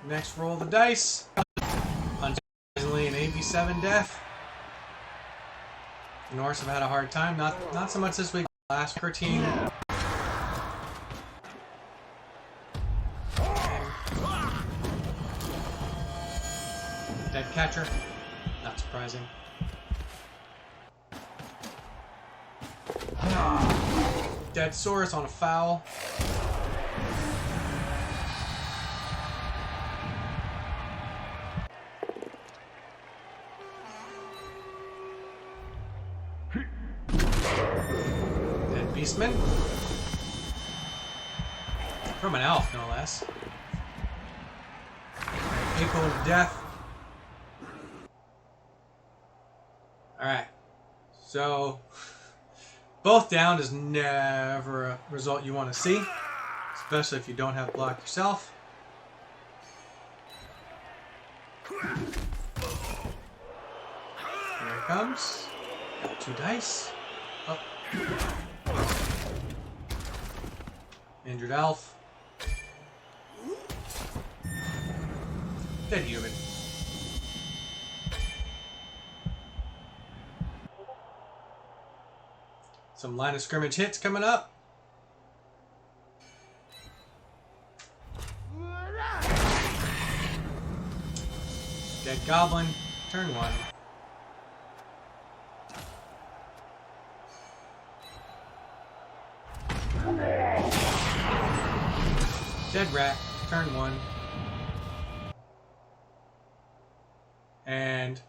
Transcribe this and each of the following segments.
Next roll of the dice. Unsurprisingly, an AB7 death. The Norse have had a hard time. Not so much this week. Last 13. Dead catcher. Not surprising. Dead Saurus on a foul. Dead Beastman. From an elf, no less. April to death. Alright. So, both down is never a result you want to see, especially if you don't have block yourself. Here it comes. Got 2 dice. Oh. Injured elf. Dead human. Some line of scrimmage hits coming up. Dead goblin. Turn 1. Dead rat. Turn 1. And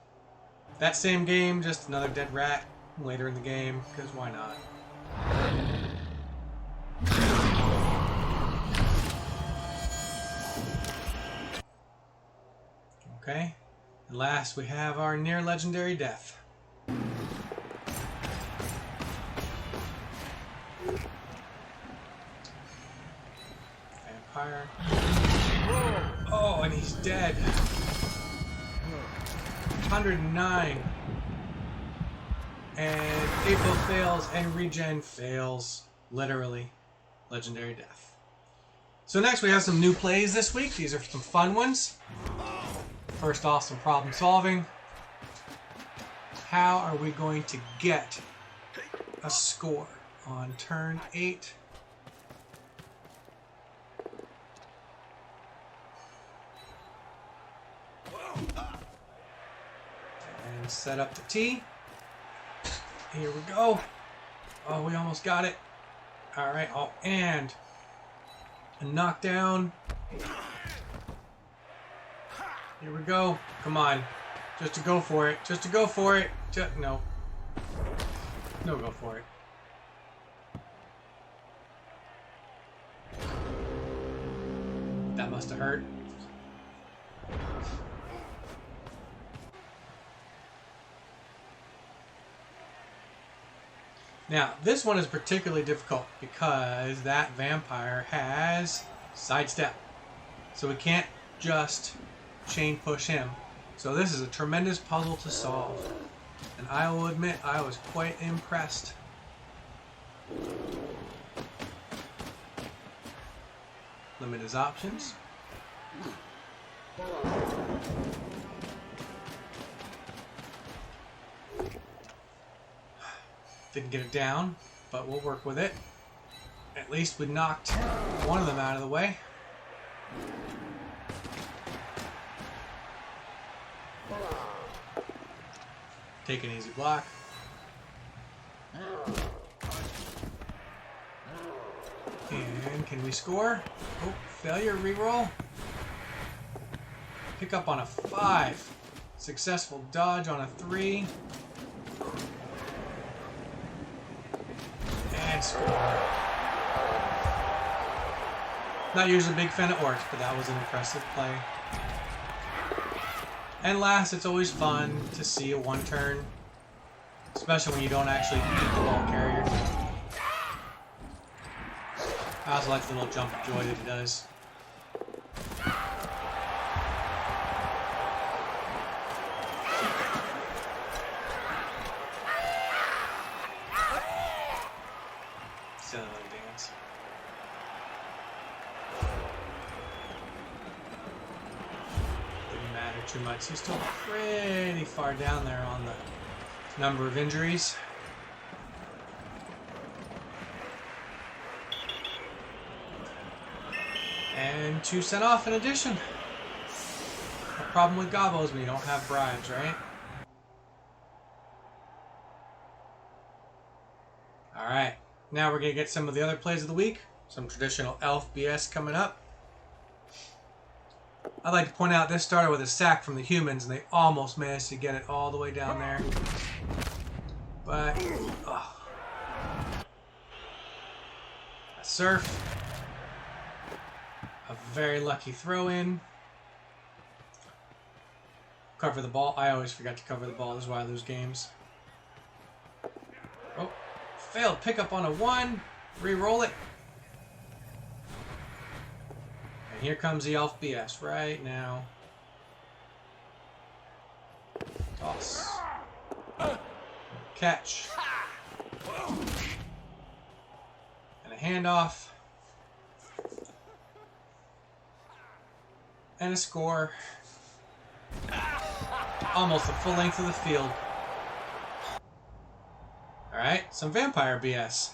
that same game, just another dead rat later in the game, because why not? Okay. And last we have our near legendary death. Vampire. Oh, and he's dead. 109. And April fails and regen fails. Literally. Legendary death. So next we have some new plays this week. These are some fun ones. First off, some problem solving. How are we going to get a score on turn 8? And set up the T. Here we go. Oh, we almost got it. Alright, oh, and a knockdown. Here we go. Come on. Just to go for it. Just to go for it. No. No, go for it. That must have hurt. Now, this one is particularly difficult because that vampire has sidestep. So we can't just chain push him. So this is a tremendous puzzle to solve. And I will admit, I was quite impressed. Limit his options. Didn't get it down, but we'll work with it. At least we knocked one of them out of the way. Take an easy block. And can we score? Oh, failure, reroll. Pick up on a 5. Successful dodge on a 3. And score. Not usually a big fan of orcs, but that was an impressive play. And last, it's always fun to see a 1-turn, especially when you don't actually beat the ball carrier. I also like the little jump of joy that he does. Silly little dance. care too much. He's still pretty far down there on the number of injuries. And 2 sent off in addition. The problem with Gobbo is when you don't have bribes, right? Alright, now we're going to get some of the other plays of the week. Some traditional elf BS coming up. I'd like to point out this started with a sack from the humans, and they almost managed to get it all the way down there. But, oh. A surf. A very lucky throw-in. Cover the ball. I always forget to cover the ball. This is why I lose games. Oh, failed pickup on a 1. Re-roll it. And here comes the elf BS right now. Toss. Catch. And a handoff. And a score. Almost the full length of the field. Alright, some vampire BS.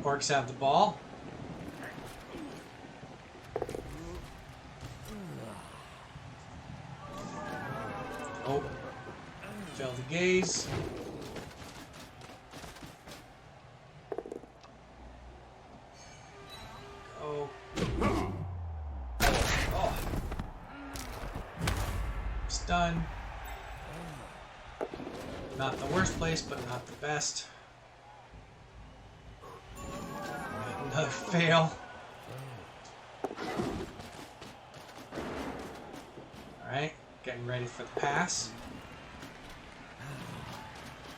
Orcs have the ball. Oh. Fail the gaze. Oh. Oh. Stun. Not the worst place, but not the best. Another fail. Alright, getting ready for the pass.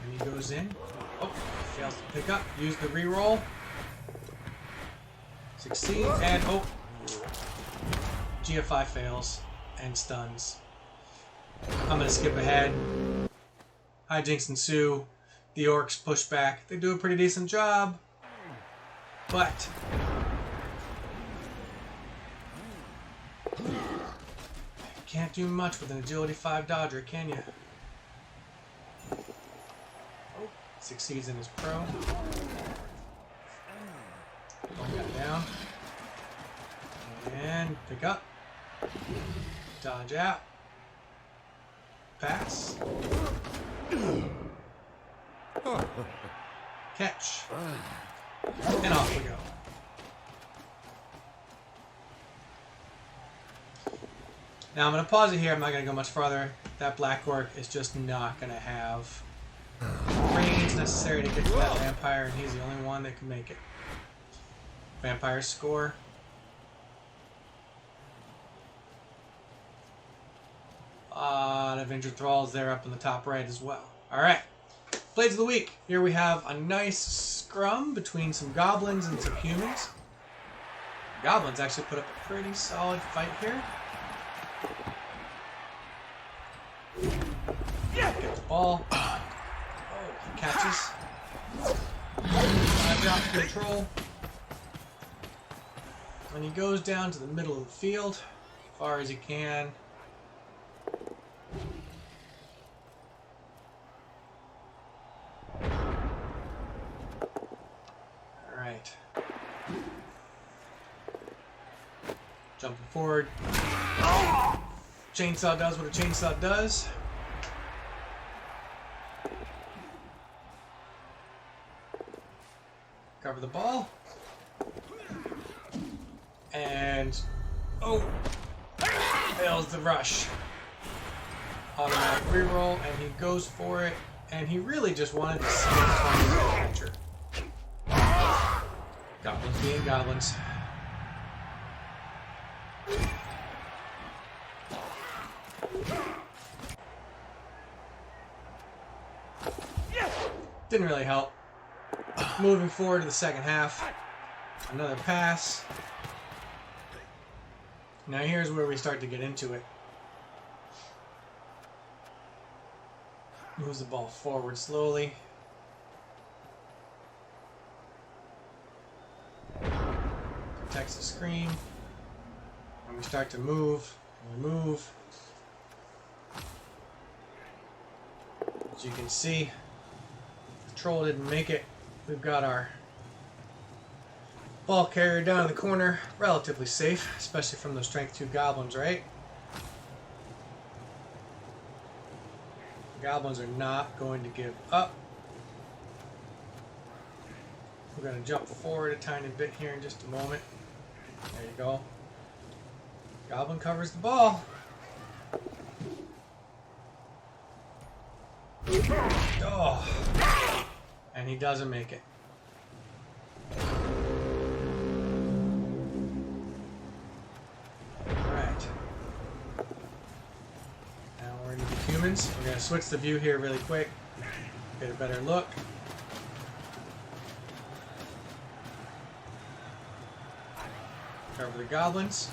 And he goes in. Oh, fails to pick up. Use the reroll. Succeed, and oh. GFI fails and stuns. I'm gonna skip ahead. Hijinks ensue. The orcs push back. They do a pretty decent job. But you can't do much with an agility 5 dodger, can you? Oh, succeeds in his pro. One got down. And pick up. Dodge out. Pass. Catch. And off we go. Now I'm going to pause it here. I'm not going to go much farther. That black orc is just not going to have range necessary to get to that vampire, and he's the only one that can make it. Vampire score. A lot of injured thralls there up in the top right as well. Alright. Blades of the week. Here we have a nice scrum between some goblins and some humans. Goblins actually put up a pretty solid fight here. Get the ball. Oh, he catches. Drop control. And he goes down to the middle of the field, as far as he can. Alright. Jumping forward. Chainsaw does what a chainsaw does. Cover the ball. And oh, fails the rush. Automatic reroll, and he goes for it, and he really just wanted to see the adventure. Goblins being goblins. Didn't really help. Moving forward to the second half. Another pass. Now here's where we start to get into it. Moves the ball forward slowly. protects the screen. When we start to move, we move. As you can see, the troll didn't make it. We've got our ball carrier down in the corner, relatively safe, especially from those strength 2 goblins, right? Goblins are not going to give up. We're going to jump forward a tiny bit here in just a moment. There you go. Goblin covers the ball. Oh! And he doesn't make it. Alright. Now we're into the humans. We're going to switch the view here really quick. Get a better look. Cover the goblins.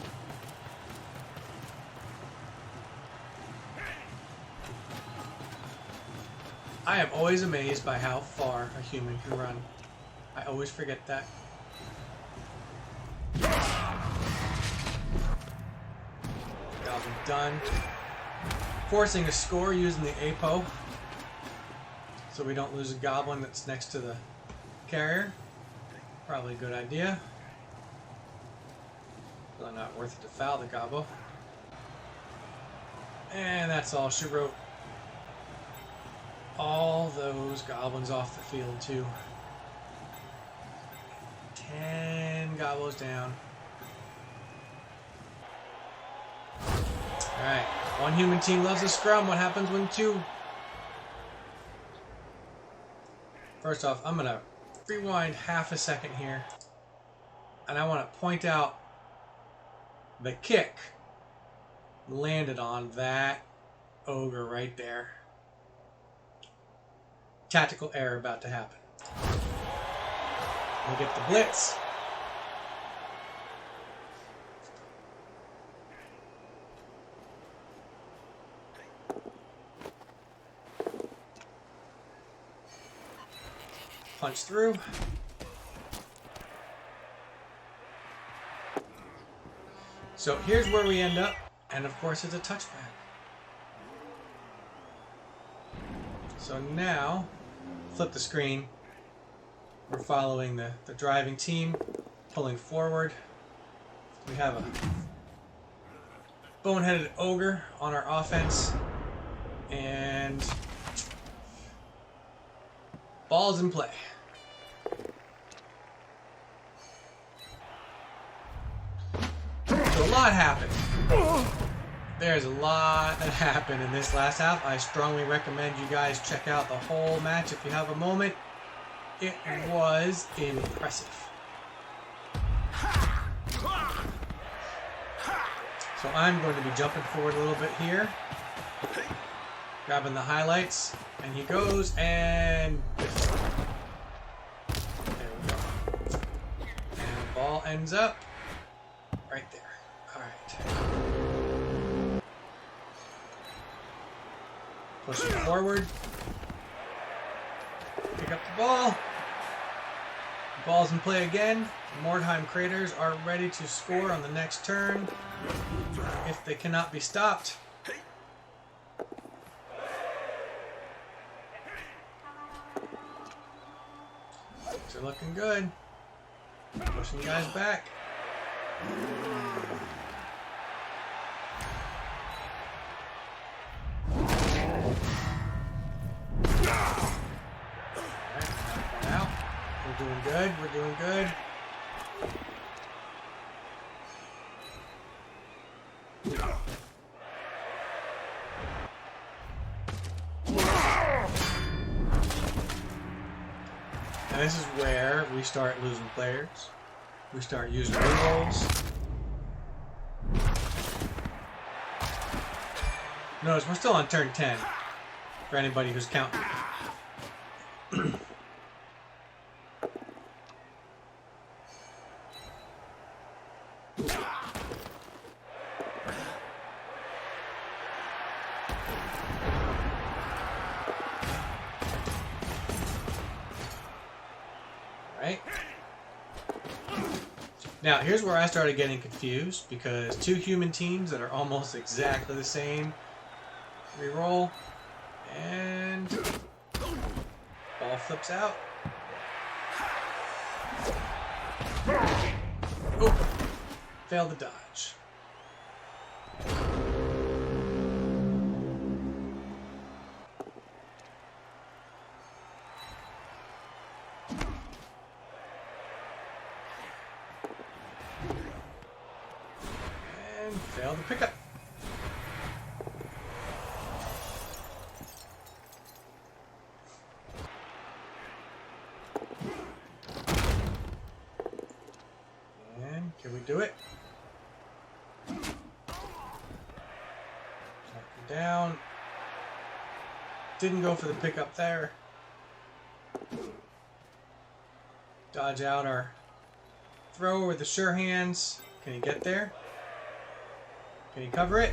I am always amazed by how far a human can run. I always forget that. Goblin done. Forcing a score using the APO. So we don't lose a goblin that's next to the carrier. Probably a good idea. Probably not worth it to foul the gobbo. And that's all she wrote. All those goblins off the field too. 10 gobbles down. Alright, one human team loves a scrum. What happens when 2? First off, I'm going to rewind half a second here. And I want to point out the kick landed on that ogre right there. Tactical error about to happen. We get the blitz. Punch through. So here's where we end up, and of course it's a touchback. So now, flip the screen. We're following the driving team, pulling forward. We have a boneheaded ogre on our offense, and ball's in play. So a lot happened. There's a lot that happened in this last half. I strongly recommend you guys check out the whole match if you have a moment. It was impressive. So I'm going to be jumping forward a little bit here. Grabbing the highlights. And he goes and... there we go. And the ball ends up right there. Alright. Push it forward. Pick up the ball. The ball's in play again. The Mordheim Craters are ready to score on the next turn if they cannot be stopped. Things are looking good. Pushing guys back. We're doing good. We're doing good. And this is where we start losing players. We start using rerolls. Notice we're still on turn 10 for anybody who's counting. Now, here's where I started getting confused, because two human teams that are almost exactly the same. Reroll. And ball flips out. Oh, failed the dodge. And failed the pickup. Can we do it? Knock him down. Didn't go for the pickup there. Dodge out our throw with the sure hands. Can he get there? Can he cover it?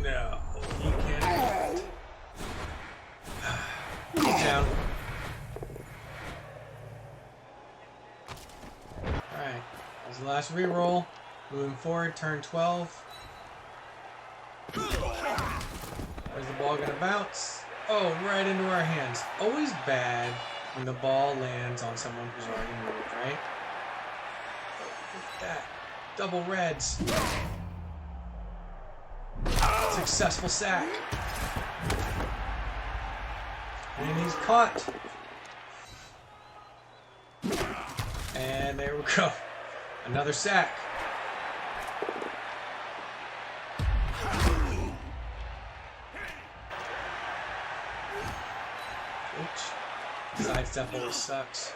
No, he can't. He's down. Alright. That's the last reroll. Moving forward, turn 12. Where's the ball gonna bounce? Oh, right into our hands. Always bad when the ball lands on someone who's already moved, right? Look at that. Double reds. Successful sack. And he's caught. And there we go. Another sack. Oops. Sidestep always sucks.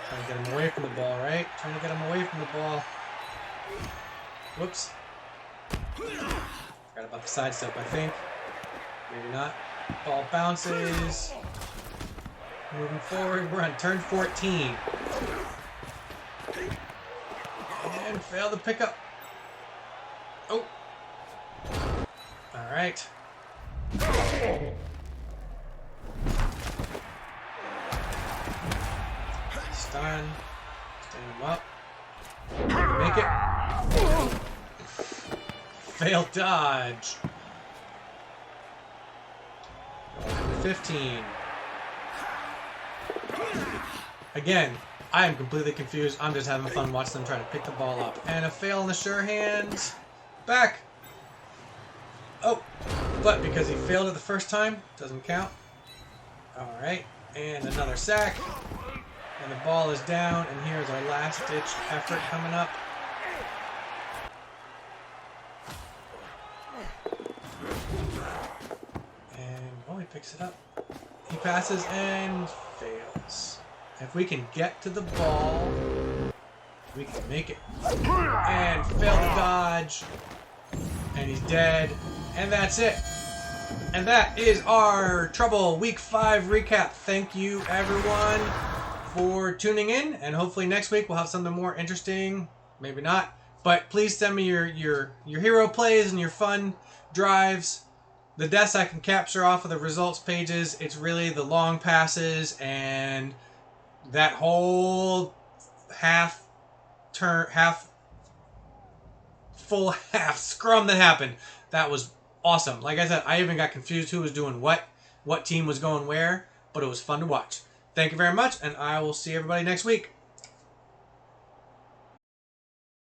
Trying to get him away from the ball, right? Trying to get him away from the ball. Whoops. Forgot about the sidestep, I think. Maybe not. Ball bounces. Moving forward. We're on turn 14. And fail the pickup. Oh. Alright. Stun. Stand him up. Make it. Fail dodge. 15. Again, I am completely confused. I'm just having fun watching them try to pick the ball up. And a fail in the sure hands. Back. Oh, but because he failed it the first time, doesn't count. Alright, and another sack. And the ball is down, and here's our last ditch effort coming up. And, oh, he picks it up. He passes and fails. If we can get to the ball, we can make it. And fail to dodge. And he's dead. And that's it. And that is our Trouble Week 5 recap. Thank you, everyone, for tuning in. And hopefully next week we'll have something more interesting. Maybe not. But please send me your hero plays and your fun drives. The deaths I can capture off of the results pages. It's really the long passes and that whole full half scrum that happened. That was awesome. Like I said, I even got confused who was doing what team was going where, but it was fun to watch. Thank you very much, and I will see everybody next week.